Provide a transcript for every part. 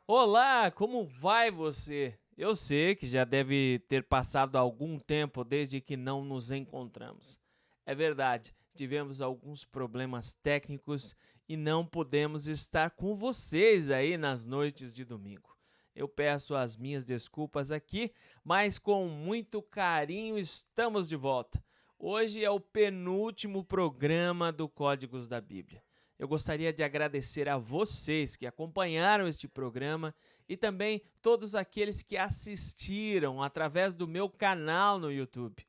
Olá, como vai você? Eu sei que já deve ter passado algum tempo desde que não nos encontramos. É verdade, tivemos alguns problemas técnicos e não podemos estar com vocês aí nas noites de domingo. Eu peço as minhas desculpas aqui, mas com muito carinho estamos de volta. Hoje é o penúltimo programa do Códigos da Bíblia. Eu gostaria de agradecer a vocês que acompanharam este programa e também todos aqueles que assistiram através do meu canal no YouTube.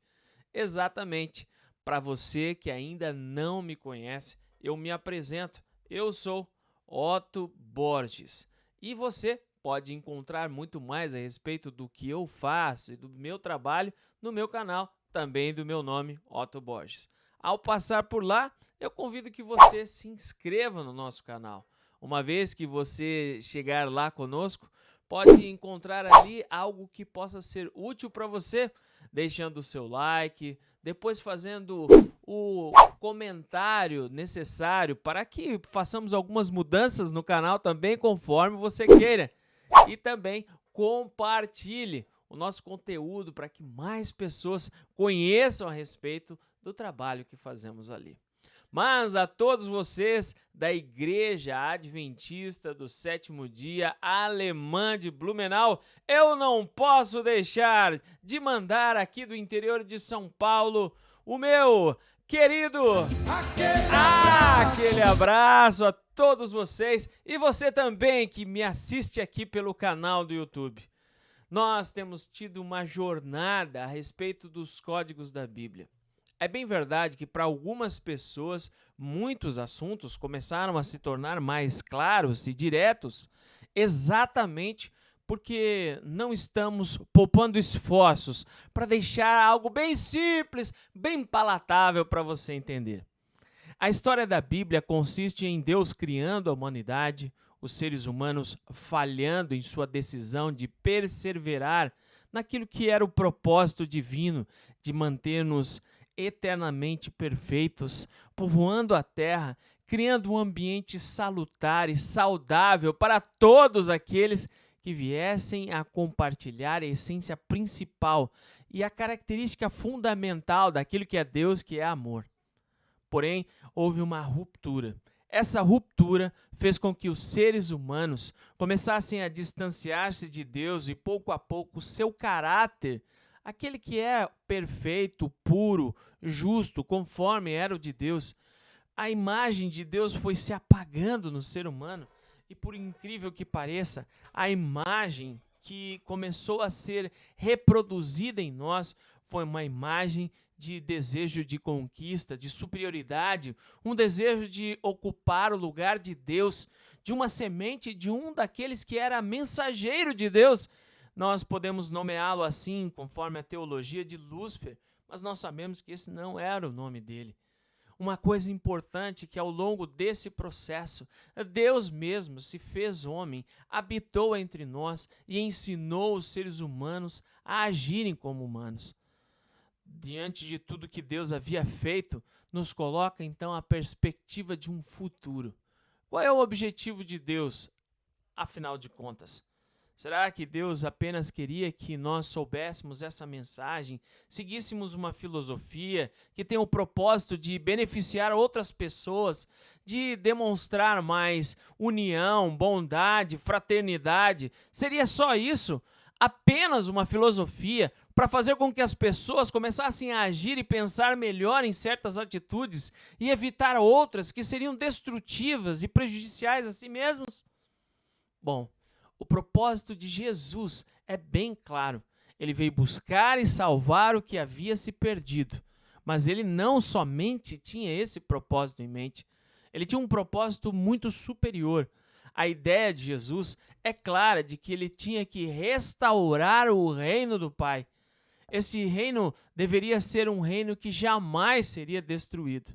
Exatamente, para você que ainda não me conhece, eu me apresento. Eu sou Otto Borges e você pode encontrar muito mais a respeito do que eu faço e do meu trabalho no meu canal, também do meu nome, Otto Borges. Ao passar por lá, eu convido que você se inscreva no nosso canal. Uma vez que você chegar lá conosco, pode encontrar ali algo que possa ser útil para você, deixando o seu like, depois fazendo o comentário necessário para que façamos algumas mudanças no canal também conforme você queira. E também compartilhe o nosso conteúdo para que mais pessoas conheçam a respeito do trabalho que fazemos ali. Mas a todos vocês da Igreja Adventista do Sétimo Dia Alemã de Blumenau, eu não posso deixar de mandar aqui do interior de São Paulo o meu querido aquele abraço a todos vocês e você também que me assiste aqui pelo canal do YouTube. Nós temos tido uma jornada a respeito dos códigos da Bíblia. É bem verdade que para algumas pessoas muitos assuntos começaram a se tornar mais claros e diretos, exatamente porque não estamos poupando esforços para deixar algo bem simples, bem palatável para você entender. A história da Bíblia consiste em Deus criando a humanidade, os seres humanos falhando em sua decisão de perseverar naquilo que era o propósito divino de manter-nos eternamente perfeitos, povoando a terra, criando um ambiente salutar e saudável para todos aqueles que viessem a compartilhar a essência principal e a característica fundamental daquilo que é Deus, que é amor. Porém, houve uma ruptura. Essa ruptura fez com que os seres humanos começassem a distanciar-se de Deus e, pouco a pouco, o seu caráter, aquele que é perfeito, puro, justo, conforme era o de Deus, a imagem de Deus foi se apagando no ser humano e, por incrível que pareça, a imagem que começou a ser reproduzida em nós foi uma imagem de desejo de conquista, de superioridade, um desejo de ocupar o lugar de Deus, de uma semente de um daqueles que era mensageiro de Deus. Nós podemos nomeá-lo assim, conforme a teologia de Lúcifer, mas nós sabemos que esse não era o nome dele. Uma coisa importante que ao longo desse processo, Deus mesmo se fez homem, habitou entre nós e ensinou os seres humanos a agirem como humanos. Diante de tudo que Deus havia feito, nos coloca então a perspectiva de um futuro. Qual é o objetivo de Deus, afinal de contas? Será que Deus apenas queria que nós soubéssemos essa mensagem, seguíssemos uma filosofia que tem o propósito de beneficiar outras pessoas, de demonstrar mais união, bondade, fraternidade? Seria só isso? Apenas uma filosofia para fazer com que as pessoas começassem a agir e pensar melhor em certas atitudes e evitar outras que seriam destrutivas e prejudiciais a si mesmos? Bom, o propósito de Jesus é bem claro. Ele veio buscar e salvar o que havia se perdido. Mas ele não somente tinha esse propósito em mente, ele tinha um propósito muito superior. A ideia de Jesus é clara de que ele tinha que restaurar o reino do Pai. Esse reino deveria ser um reino que jamais seria destruído.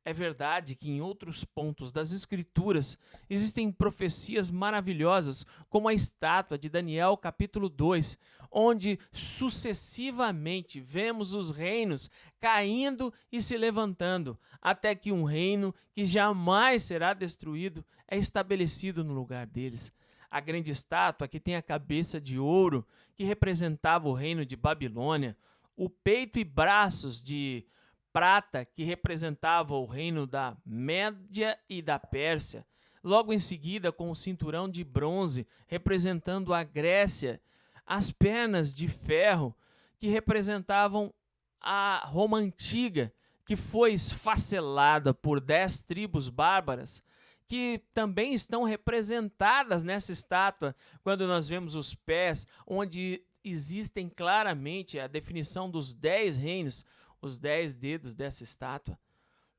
É verdade que em outros pontos das Escrituras existem profecias maravilhosas, como a estátua de Daniel capítulo 2, onde sucessivamente vemos os reinos caindo e se levantando, até que um reino que jamais será destruído é estabelecido no lugar deles. a grande estátua que tem a cabeça de ouro, que representava o reino de Babilônia, o peito e braços de prata, que representava o reino da Média e da Pérsia. Logo em seguida, com o cinturão de bronze, representando a Grécia, as pernas de ferro, que representavam a Roma antiga, que foi esfacelada por 10 tribos bárbaras, que também estão representadas nessa estátua, quando nós vemos os pés, onde existem claramente a definição dos 10 reinos, os 10 dedos dessa estátua.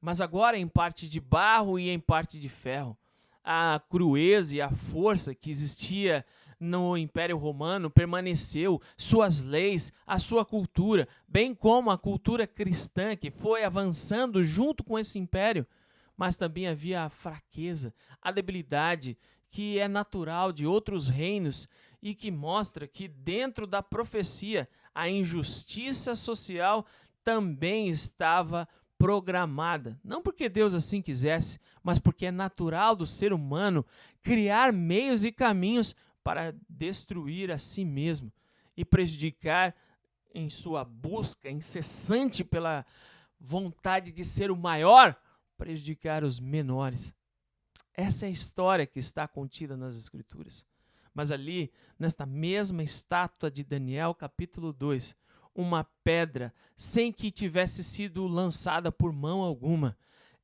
Mas agora em parte de barro e em parte de ferro. A crueza e a força que existia no Império Romano permaneceu, suas leis, a sua cultura, bem como a cultura cristã que foi avançando junto com esse império, mas também havia a fraqueza, a debilidade que é natural de outros reinos e que mostra que dentro da profecia a injustiça social também estava programada, não porque Deus assim quisesse, mas porque é natural do ser humano criar meios e caminhos para destruir a si mesmo e prejudicar em sua busca incessante pela vontade de ser o maior, prejudicar os menores. Essa é a história que está contida nas Escrituras. Mas ali, nesta mesma estátua de Daniel, capítulo 2, uma pedra, sem que tivesse sido lançada por mão alguma,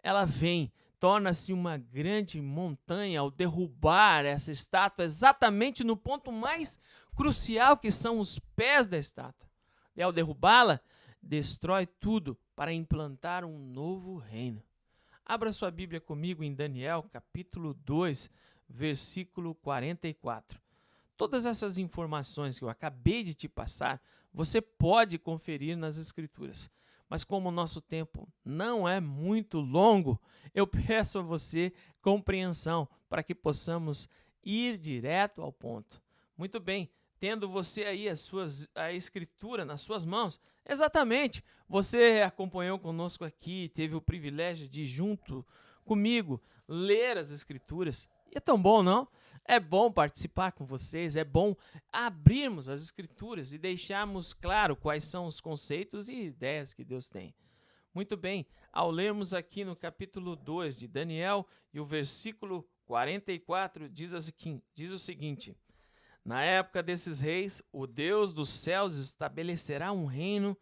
ela vem, torna-se uma grande montanha ao derrubar essa estátua exatamente no ponto mais crucial, que são os pés da estátua. E ao derrubá-la, destrói tudo para implantar um novo reino. Abra sua Bíblia comigo em Daniel, capítulo 2, versículo 44. Todas essas informações que eu acabei de te passar, você pode conferir nas Escrituras. Mas como o nosso tempo não é muito longo, eu peço a você compreensão para que possamos ir direto ao ponto. Muito bem, tendo você aí a Escritura nas suas mãos, exatamente, você acompanhou conosco aqui, teve o privilégio de, junto comigo, ler as Escrituras. E é tão bom, não? É bom participar com vocês, é bom abrirmos as Escrituras e deixarmos claro quais são os conceitos e ideias que Deus tem. Muito bem, ao lermos aqui no capítulo 2 de Daniel e o versículo 44 diz o seguinte: na época desses reis, o Deus dos céus estabelecerá um reino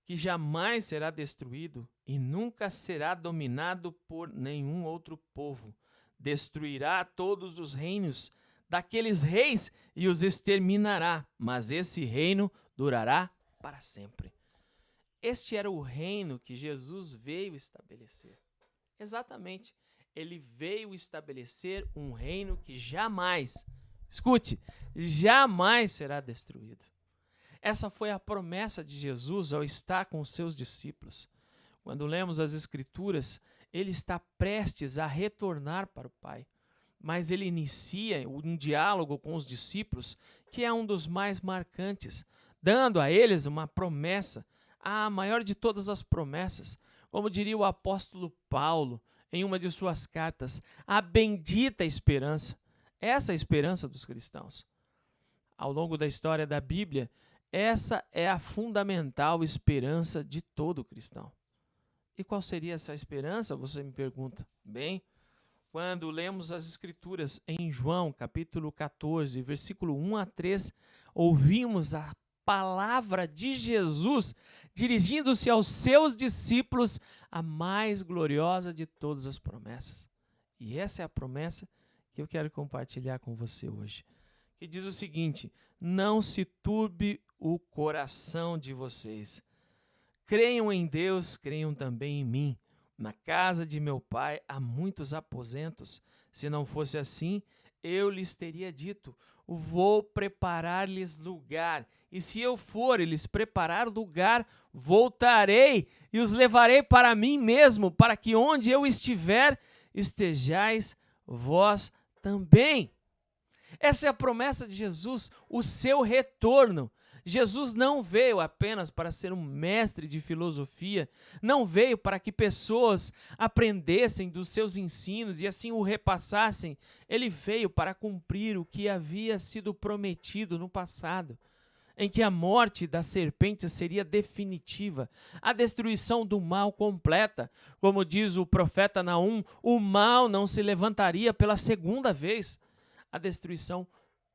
que jamais será destruído e nunca será dominado por nenhum outro povo. Destruirá todos os reinos daqueles reis e os exterminará, mas esse reino durará para sempre. Este era o reino que Jesus veio estabelecer. Exatamente, ele veio estabelecer um reino que jamais, escute, jamais será destruído. Essa foi a promessa de Jesus ao estar com os seus discípulos. Quando lemos as Escrituras, ele está prestes a retornar para o Pai, mas ele inicia um diálogo com os discípulos que é um dos mais marcantes, dando a eles uma promessa, a maior de todas as promessas, como diria o apóstolo Paulo em uma de suas cartas, a bendita esperança. Essa é a esperança dos cristãos. Ao longo da história da Bíblia, essa é a fundamental esperança de todo cristão. E qual seria essa esperança, você me pergunta? Bem, quando lemos as Escrituras em João, capítulo 14, versículo 1 a 3, ouvimos a palavra de Jesus dirigindo-se aos seus discípulos, a mais gloriosa de todas as promessas. E essa é a promessa que eu quero compartilhar com você hoje, que diz o seguinte: não se turbe o coração de vocês. Creiam em Deus, creiam também em mim. Na casa de meu pai há muitos aposentos. Se não fosse assim, eu lhes teria dito: vou preparar-lhes lugar. E se eu for e lhes preparar lugar, voltarei e os levarei para mim mesmo, para que onde eu estiver, estejais vós também. Essa é a promessa de Jesus, o seu retorno. Jesus não veio apenas para ser um mestre de filosofia, não veio para que pessoas aprendessem dos seus ensinos e assim o repassassem. Ele veio para cumprir o que havia sido prometido no passado, em que a morte da serpente seria definitiva, a destruição do mal completa. Como diz o profeta Naum, o mal não se levantaria pela segunda vez. A destruição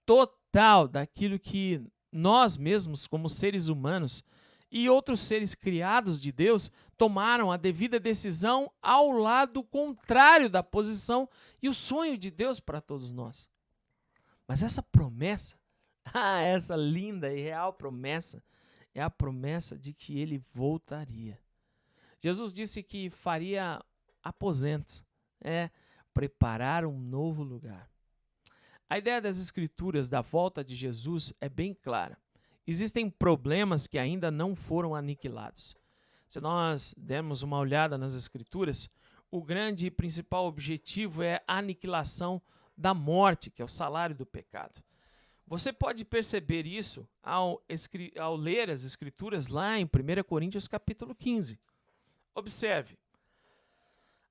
total daquilo que nós mesmos, como seres humanos e outros seres criados de Deus, tomaram a devida decisão ao lado contrário da posição e o sonho de Deus para todos nós. Mas essa promessa, essa linda e real promessa, é a promessa de que ele voltaria. Jesus disse que faria aposentos, preparar um novo lugar. A ideia das Escrituras da volta de Jesus é bem clara. Existem problemas que ainda não foram aniquilados. Se nós dermos uma olhada nas Escrituras, o grande e principal objetivo é a aniquilação da morte, que é o salário do pecado. Você pode perceber isso ao ler as Escrituras lá em 1 Coríntios capítulo 15. Observe.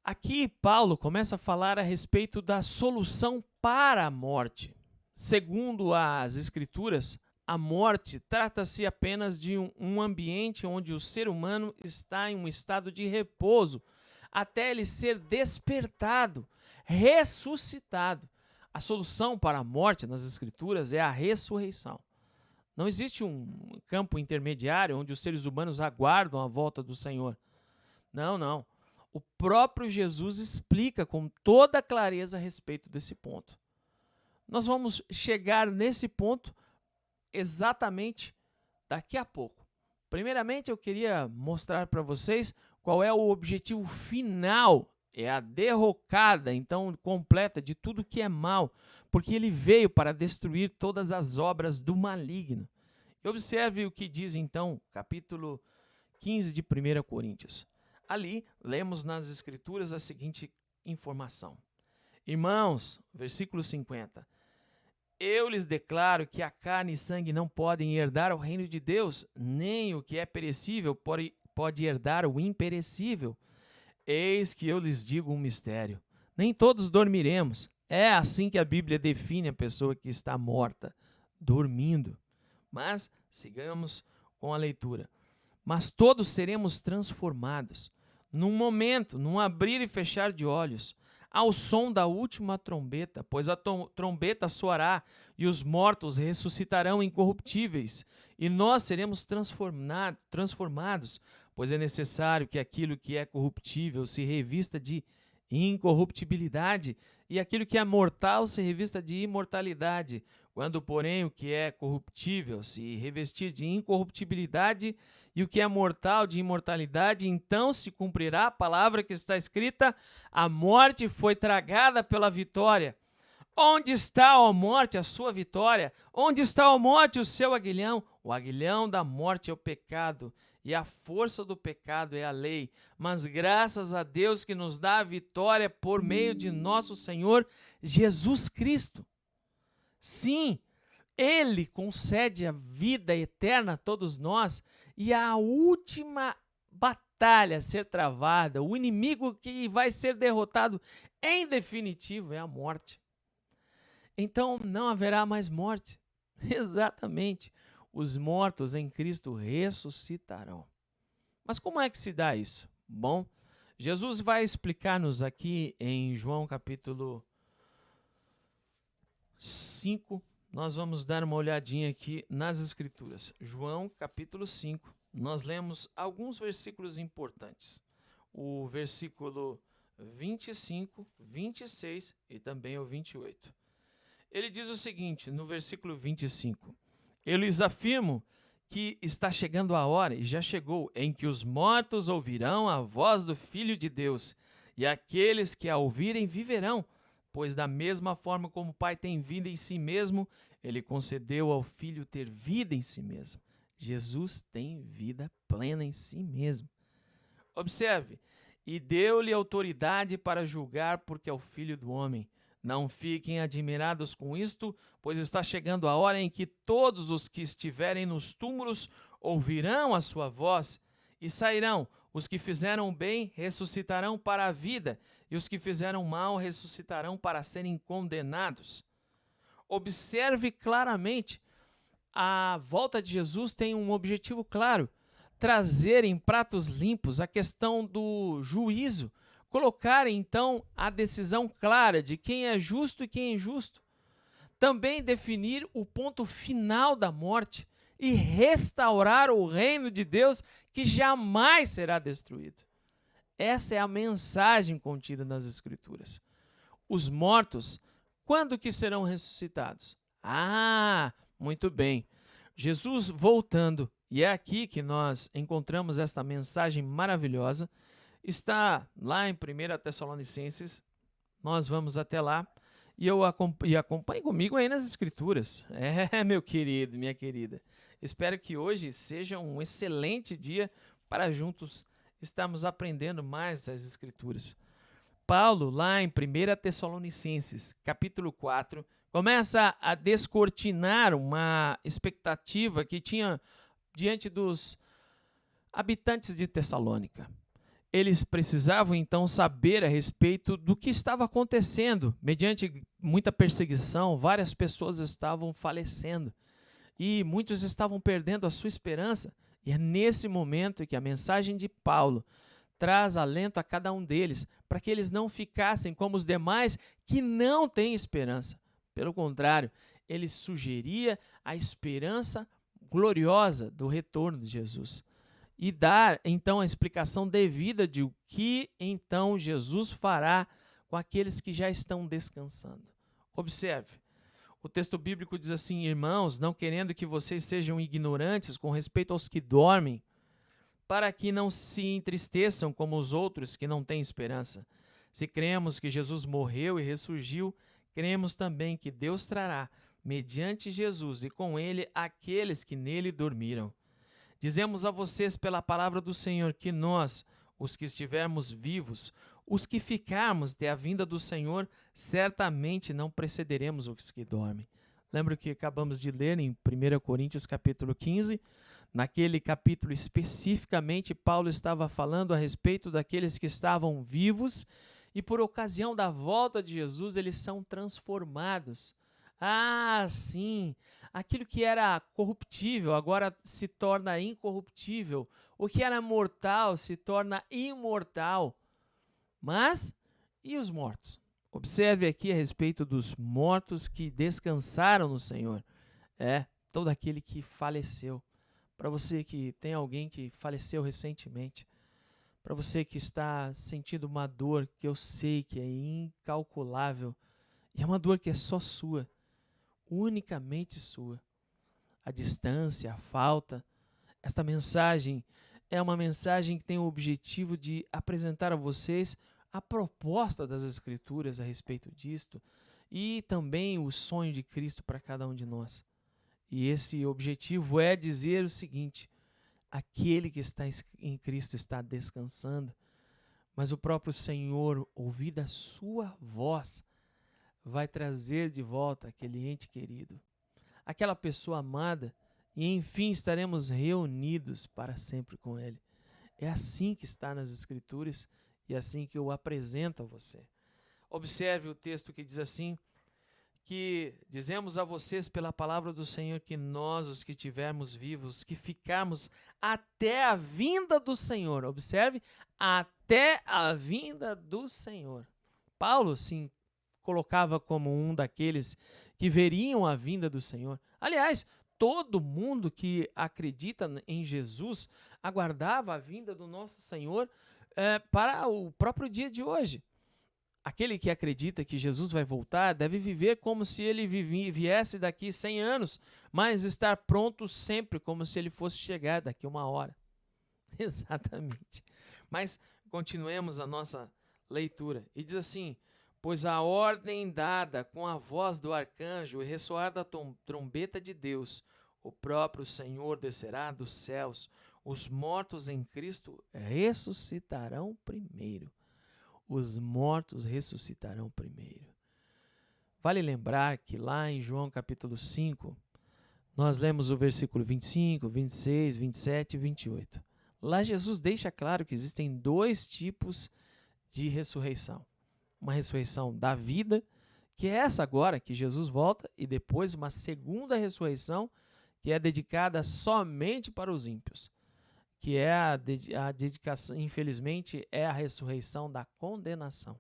Aqui Paulo começa a falar a respeito da solução para a morte. Segundo as Escrituras, a morte trata-se apenas de um ambiente onde o ser humano está em um estado de repouso, até ele ser despertado, ressuscitado. A solução para a morte nas Escrituras é a ressurreição. Não existe um campo intermediário onde os seres humanos aguardam a volta do Senhor. Não. O próprio Jesus explica com toda clareza a respeito desse ponto. Nós vamos chegar nesse ponto exatamente daqui a pouco. Primeiramente, eu queria mostrar para vocês qual é o objetivo final, é a derrocada, então, completa de tudo que é mal, porque ele veio para destruir todas as obras do maligno. E observe o que diz, então, capítulo 15 de 1 Coríntios. Ali, lemos nas Escrituras a seguinte informação. Irmãos, versículo 50. Eu lhes declaro que a carne e sangue não podem herdar o reino de Deus, nem o que é perecível pode herdar o imperecível. Eis que eu lhes digo um mistério. Nem todos dormiremos. É assim que a Bíblia define a pessoa que está morta, dormindo. Mas, sigamos com a leitura. Mas todos seremos transformados, num momento, num abrir e fechar de olhos, ao som da última trombeta, pois a trombeta soará e os mortos ressuscitarão incorruptíveis, e nós seremos transformados, pois é necessário que aquilo que é corruptível se revista de incorruptibilidade, e aquilo que é mortal se revista de imortalidade. Quando, porém, o que é corruptível se revestir de incorruptibilidade e o que é mortal de imortalidade, então se cumprirá a palavra que está escrita: a morte foi tragada pela vitória. Onde está, ó morte, a sua vitória? Onde está, ó morte, o seu aguilhão? O aguilhão da morte é o pecado, e a força do pecado é a lei. Mas graças a Deus que nos dá a vitória por meio de nosso Senhor Jesus Cristo. Sim, Ele concede a vida eterna a todos nós, e a última batalha a ser travada, o inimigo que vai ser derrotado em definitivo é a morte. Então não haverá mais morte. Exatamente. Os mortos em Cristo ressuscitarão. Mas como é que se dá isso? Bom, Jesus vai explicar-nos aqui em João capítulo 5, nós vamos dar uma olhadinha aqui nas Escrituras. João capítulo 5, nós lemos alguns versículos importantes. O versículo 25, 26 e também o 28. Ele diz o seguinte, no versículo 25. Eu lhes afirmo que está chegando a hora, e já chegou, em que os mortos ouvirão a voz do Filho de Deus, e aqueles que a ouvirem viverão. Pois da mesma forma como o Pai tem vida em si mesmo, Ele concedeu ao Filho ter vida em si mesmo. Jesus tem vida plena em si mesmo. Observe, e deu-lhe autoridade para julgar, porque é o Filho do homem. Não fiquem admirados com isto, pois está chegando a hora em que todos os que estiverem nos túmulos ouvirão a sua voz e sairão. Os que fizeram bem ressuscitarão para a vida, e os que fizeram mal ressuscitarão para serem condenados. Observe claramente, a volta de Jesus tem um objetivo claro: trazer em pratos limpos a questão do juízo, colocar então a decisão clara de quem é justo e quem é injusto. Também definir o ponto final da morte e restaurar o reino de Deus que jamais será destruído. Essa é a mensagem contida nas Escrituras. Os mortos, quando que serão ressuscitados? Muito bem. Jesus voltando, e é aqui que nós encontramos esta mensagem maravilhosa, está lá em 1 Tessalonicenses. Nós vamos até lá e acompanhe comigo aí nas Escrituras. Meu querido, minha querida. Espero que hoje seja um excelente dia para juntos estarmos aprendendo mais as Escrituras. Paulo, lá em 1 Tessalonicenses, capítulo 4, começa a descortinar uma expectativa que tinha diante dos habitantes de Tessalônica. Eles precisavam então saber a respeito do que estava acontecendo. Mediante muita perseguição, várias pessoas estavam falecendo e muitos estavam perdendo a sua esperança. E é nesse momento que a mensagem de Paulo traz alento a cada um deles, para que eles não ficassem como os demais que não têm esperança. Pelo contrário, ele sugeria a esperança gloriosa do retorno de Jesus e dar então a explicação devida de o que então Jesus fará com aqueles que já estão descansando. Observe, o texto bíblico diz assim: irmãos, não querendo que vocês sejam ignorantes com respeito aos que dormem, para que não se entristeçam como os outros que não têm esperança. Se cremos que Jesus morreu e ressurgiu, cremos também que Deus trará, mediante Jesus e com ele, aqueles que nele dormiram. Dizemos a vocês pela palavra do Senhor que nós, os que estivermos vivos, os que ficarmos até a vinda do Senhor, certamente não precederemos os que dormem. Lembra que acabamos de ler em 1 Coríntios capítulo 15? Naquele capítulo especificamente, Paulo estava falando a respeito daqueles que estavam vivos e por ocasião da volta de Jesus eles são transformados. Sim, aquilo que era corruptível agora se torna incorruptível, o que era mortal se torna imortal. Mas, e os mortos? Observe aqui a respeito dos mortos que descansaram no Senhor. Todo aquele que faleceu. Para você que tem alguém que faleceu recentemente, para você que está sentindo uma dor que eu sei que é incalculável, e é uma dor que é só sua, unicamente sua. A distância, a falta, esta mensagem é uma mensagem que tem o objetivo de apresentar a vocês a proposta das Escrituras a respeito disto e também o sonho de Cristo para cada um de nós. E esse objetivo é dizer o seguinte: aquele que está em Cristo está descansando, mas o próprio Senhor, ouvida a sua voz, vai trazer de volta aquele ente querido, aquela pessoa amada, e enfim estaremos reunidos para sempre com Ele. É assim que está nas Escrituras e é assim que eu apresento a você. Observe o texto que diz assim: que dizemos a vocês pela palavra do Senhor que nós, os que estivermos vivos, que ficarmos até a vinda do Senhor. Observe, até a vinda do Senhor. Paulo se colocava como um daqueles que veriam a vinda do Senhor. Aliás, todo mundo que acredita em Jesus aguardava a vinda do nosso Senhor para o próprio dia de hoje. Aquele que acredita que Jesus vai voltar deve viver como se ele viesse daqui 100 anos, mas estar pronto sempre como se ele fosse chegar daqui 1 hora. Exatamente. Mas continuemos a nossa leitura. E diz assim: pois a ordem dada com a voz do arcanjo e ressoar da trombeta de Deus, o próprio Senhor descerá dos céus. Os mortos em Cristo ressuscitarão primeiro. Os mortos ressuscitarão primeiro. Vale lembrar que lá em João capítulo 5, nós lemos o versículo 25, 26, 27 e 28. Lá Jesus deixa claro que existem dois tipos de ressurreição. Uma ressurreição da vida, que é essa agora que Jesus volta, e depois uma segunda ressurreição, que é dedicada somente para os ímpios, que é a dedicação, infelizmente, é a ressurreição da condenação.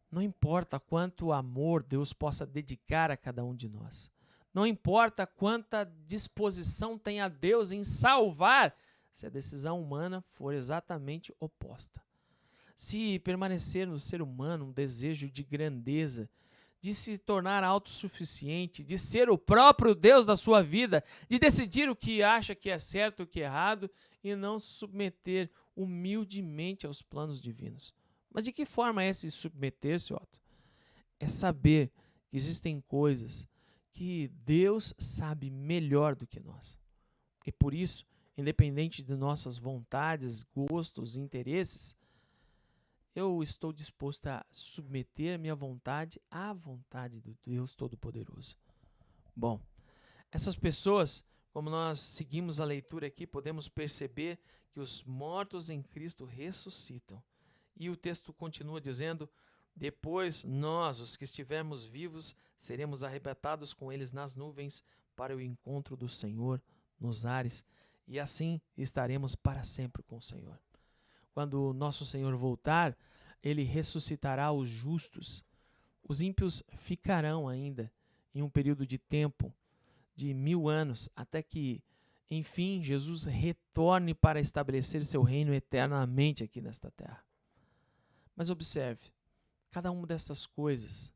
Não importa quanto amor Deus possa dedicar a cada um de nós. Não importa quanta disposição tenha Deus em salvar, se a decisão humana for exatamente oposta. Se permanecer no ser humano um desejo de grandeza, de se tornar autossuficiente, de ser o próprio Deus da sua vida, de decidir o que acha que é certo e o que é errado e não se submeter humildemente aos planos divinos. Mas de que forma é se submeter-se, Otto? É saber que existem coisas que Deus sabe melhor do que nós. E por isso, independente de nossas vontades, gostos, interesses, eu estou disposto a submeter a minha vontade à vontade do Deus Todo-Poderoso. Bom, essas pessoas, como nós seguimos a leitura aqui, podemos perceber que os mortos em Cristo ressuscitam. E o texto continua dizendo: depois nós, os que estivermos vivos, seremos arrebatados com eles nas nuvens para o encontro do Senhor nos ares, e assim estaremos para sempre com o Senhor. Quando o nosso Senhor voltar, ele ressuscitará os justos. Os ímpios ficarão ainda em um período de tempo de 1000 anos, até que, enfim, Jesus retorne para estabelecer seu reino eternamente aqui nesta terra. Mas observe, cada uma dessas coisas,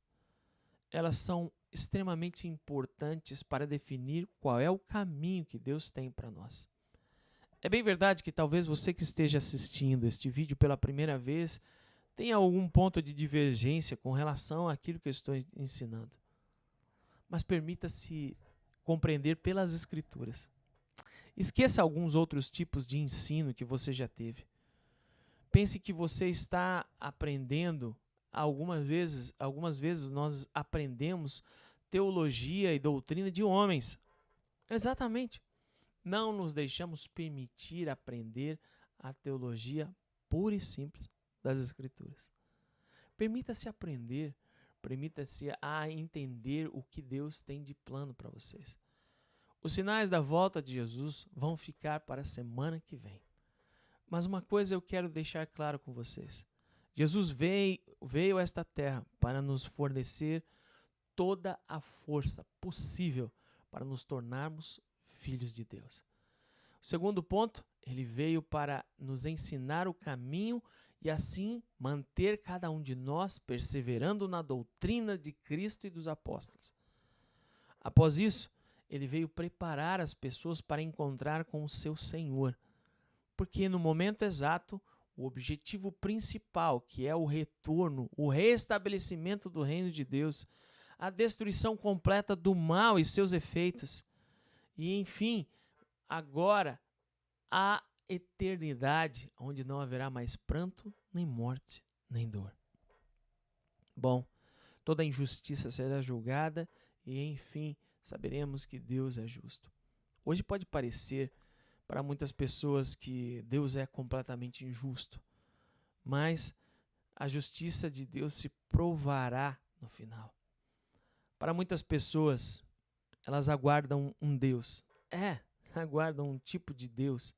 elas são extremamente importantes para definir qual é o caminho que Deus tem para nós. É bem verdade que talvez você que esteja assistindo este vídeo pela primeira vez tenha algum ponto de divergência com relação àquilo que eu estou ensinando. Mas permita-se compreender pelas Escrituras. Esqueça alguns outros tipos de ensino que você já teve. Pense que você está aprendendo, algumas vezes nós aprendemos teologia e doutrina de homens. Exatamente. Não nos deixamos permitir aprender a teologia pura e simples das Escrituras. Permita-se aprender, permita-se a entender o que Deus tem de plano para vocês. Os sinais da volta de Jesus vão ficar para a semana que vem. Mas uma coisa eu quero deixar claro com vocês. Jesus veio a esta terra para nos fornecer toda a força possível para nos tornarmos filhos de Deus. O segundo ponto, ele veio para nos ensinar o caminho e assim manter cada um de nós perseverando na doutrina de Cristo e dos apóstolos. Após isso, ele veio preparar as pessoas para encontrar com o seu Senhor. Porque no momento exato, o objetivo principal, que é o retorno, o restabelecimento do reino de Deus, a destruição completa do mal e seus efeitos, e enfim, agora a eternidade, onde não haverá mais pranto, nem morte, nem dor. Bom, toda injustiça será julgada e, enfim, saberemos que Deus é justo. Hoje pode parecer para muitas pessoas que Deus é completamente injusto, mas a justiça de Deus se provará no final. Para muitas pessoas, elas aguardam um Deus. Aguardam um tipo de Deus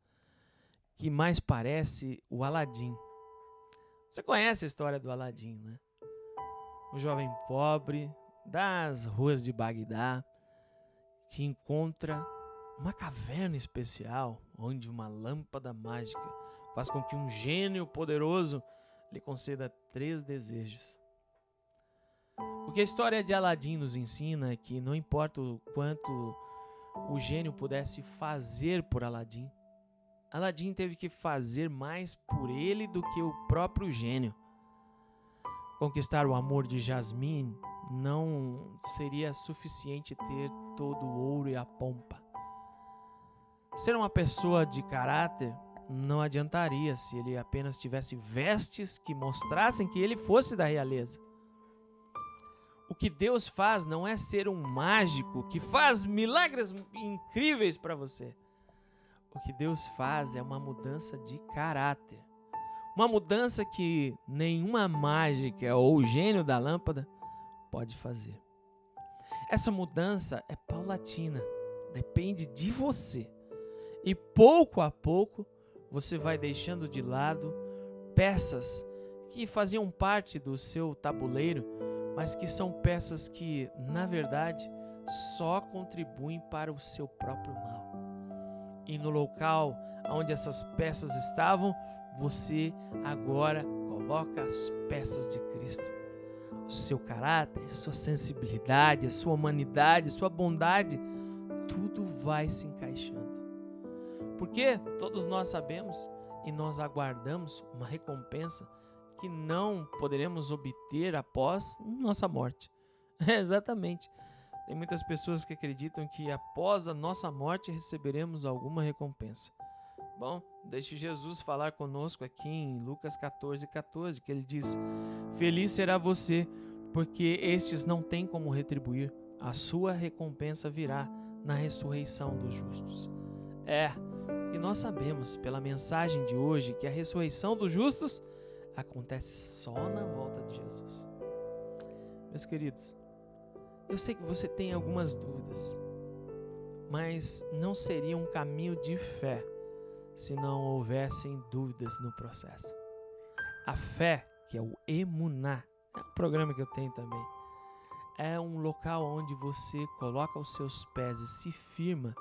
que mais parece o Aladim. Você conhece a história do Aladim, né? Um jovem pobre das ruas de Bagdá que encontra uma caverna especial onde uma lâmpada mágica faz com que um gênio poderoso lhe conceda 3 desejos. O que a história de Aladim nos ensina é que não importa o quanto o gênio pudesse fazer por Aladim, Aladim teve que fazer mais por ele do que o próprio gênio. Conquistar o amor de Jasmine não seria suficiente ter todo o ouro e a pompa. Ser uma pessoa de caráter não adiantaria se ele apenas tivesse vestes que mostrassem que ele fosse da realeza. que Deus faz não é ser um mágico que faz milagres incríveis para você. O que Deus faz é uma mudança de caráter. Uma mudança que nenhuma mágica ou gênio da lâmpada pode fazer. Essa mudança é paulatina, depende de você. E pouco a pouco você vai deixando de lado peças que faziam parte do seu tabuleiro, mas que são peças que, na verdade, só contribuem para o seu próprio mal. E no local onde essas peças estavam, você agora coloca as peças de Cristo. O seu caráter, sua sensibilidade, a sua humanidade, a sua bondade, tudo vai se encaixando. Porque todos nós sabemos e nós aguardamos uma recompensa que não poderemos obter após nossa morte. Exatamente. Tem muitas pessoas que acreditam que após a nossa morte receberemos alguma recompensa. Bom, deixe Jesus falar conosco aqui em Lucas 14:14, que ele diz: Feliz será você, porque estes não têm como retribuir, a sua recompensa virá na ressurreição dos justos. E nós sabemos pela mensagem de hoje que a ressurreição dos justos acontece só na volta de Jesus. Meus queridos, eu sei que você tem algumas dúvidas, mas não seria um caminho de fé se não houvessem dúvidas no processo. A fé, que é o Emuná, é um programa que eu tenho também, é um local onde você coloca os seus pés e se firma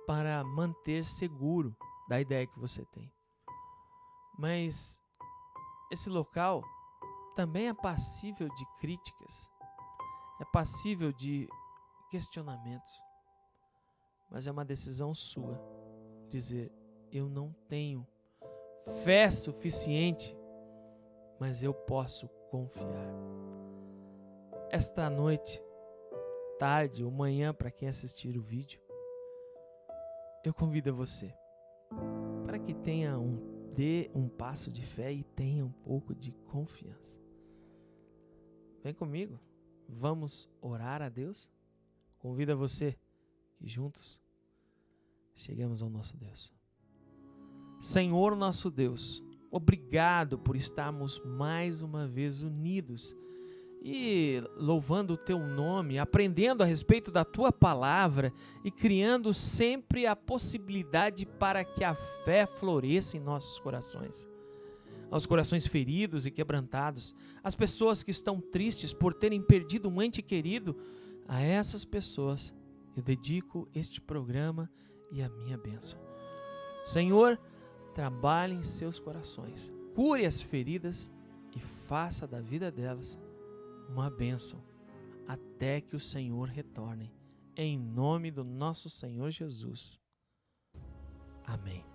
para manter seguro da ideia que você tem. Mas esse local também é passível de críticas, é passível de questionamentos, mas é uma decisão sua dizer: eu não tenho fé suficiente, mas eu posso confiar. Esta noite, tarde ou manhã, para quem assistir o vídeo, eu convido você para que dê um passo de fé e tenha um pouco de confiança. Vem comigo, vamos orar a Deus? Convido você que juntos chegamos ao nosso Deus. Senhor nosso Deus, obrigado por estarmos mais uma vez unidos e louvando o Teu nome, aprendendo a respeito da Tua palavra e criando sempre a possibilidade para que a fé floresça em nossos corações. Aos corações feridos e quebrantados, as pessoas que estão tristes por terem perdido um ente querido, a essas pessoas eu dedico este programa e a minha bênção. Senhor, trabalhe em seus corações, cure as feridas e faça da vida delas uma bênção, até que o Senhor retorne, em nome do nosso Senhor Jesus. Amém.